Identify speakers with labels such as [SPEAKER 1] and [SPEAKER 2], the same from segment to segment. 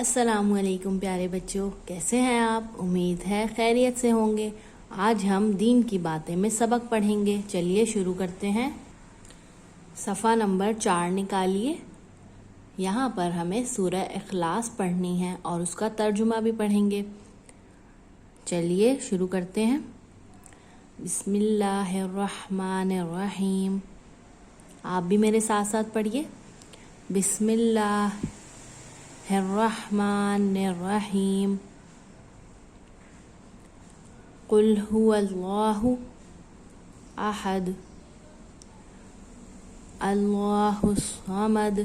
[SPEAKER 1] السلام علیکم پیارے بچوں، کیسے ہیں آپ؟ امید ہے خیریت سے ہوں گے۔ آج ہم دین کی باتیں میں سبق پڑھیں گے۔ چلیے شروع کرتے ہیں۔ صفحہ نمبر 4 نکالیے۔ یہاں پر ہمیں سورہ اخلاص پڑھنی ہے اور اس کا ترجمہ بھی پڑھیں گے۔ چلیے شروع کرتے ہیں۔ بسم اللہ الرحمن الرحیم۔ آپ بھی میرے ساتھ ساتھ پڑھیے۔ بسم اللہ الرحمن الرحیم۔ قل هو اللہ احد اللہ الصمد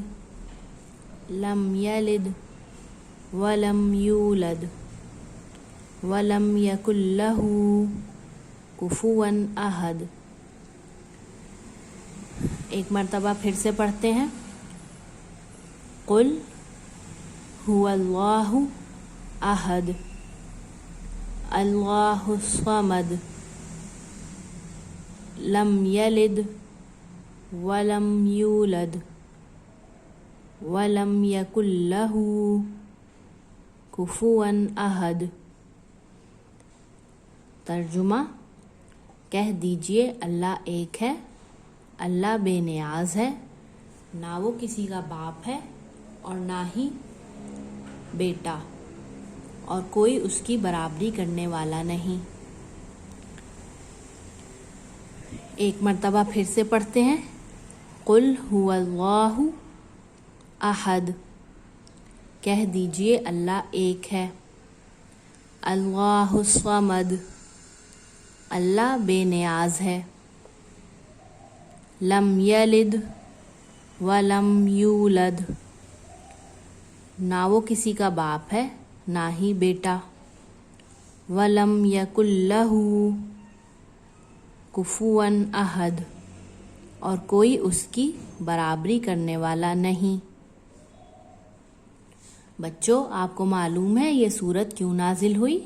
[SPEAKER 1] لم یلد ولم یولد ولم یکن لہ کفوا احد۔ ایک مرتبہ پھر سے پڑھتے ہیں۔ قل هو اللہ احد اللہ الصمد لم یلد ولم یولد ولم یکن لہ کفوا احد۔ ترجمہ: کہہ دیجئے اللہ ایک ہے، اللہ بے نیاز ہے، نہ وہ کسی کا باپ ہے اور نہ ہی بیٹا، اور کوئی اس کی برابری کرنے والا نہیں۔ ایک مرتبہ پھر سے پڑھتے ہیں۔ قل هو اللہ احد، کہہ دیجئے اللہ ایک ہے، اللہ الصمد، اللہ بے نیاز ہے، لم یلد ولم یولد، نہ وہ کسی کا باپ ہے نہ ہی بیٹا، ولم یکن لہ کفوا احد، اور کوئی اس کی برابری کرنے والا نہیں۔ بچوں، آپ کو معلوم ہے یہ سورت کیوں نازل ہوئی؟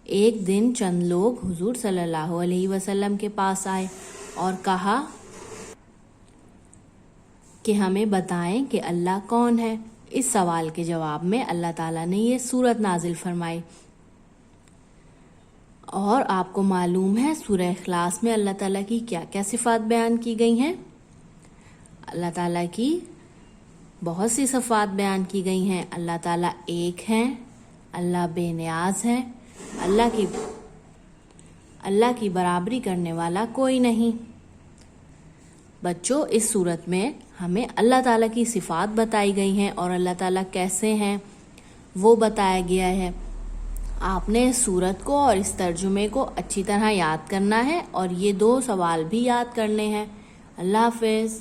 [SPEAKER 1] ایک دن چند لوگ حضور صلی اللہ علیہ وسلم کے پاس آئے اور کہا کہ ہمیں بتائیں کہ اللہ کون ہے۔ اس سوال کے جواب میں اللہ تعالیٰ نے یہ سورت نازل فرمائی۔ اور آپ کو معلوم ہے سورہ اخلاص میں اللہ تعالیٰ کی کیا کیا صفات بیان کی گئی ہیں؟ اللہ تعالیٰ کی بہت سی صفات بیان کی گئی ہیں۔ اللہ تعالیٰ ایک ہیں، اللہ بے نیاز ہے، اللہ کی برابری کرنے والا کوئی نہیں۔ بچوں، اس صورت میں ہمیں اللہ تعالیٰ کی صفات بتائی گئی ہیں اور اللہ تعالیٰ کیسے ہیں وہ بتایا گیا ہے۔ آپ نے اس صورت کو اور اس ترجمے کو اچھی طرح یاد کرنا ہے اور یہ 2 سوال بھی یاد کرنے ہیں۔ اللہ حافظ۔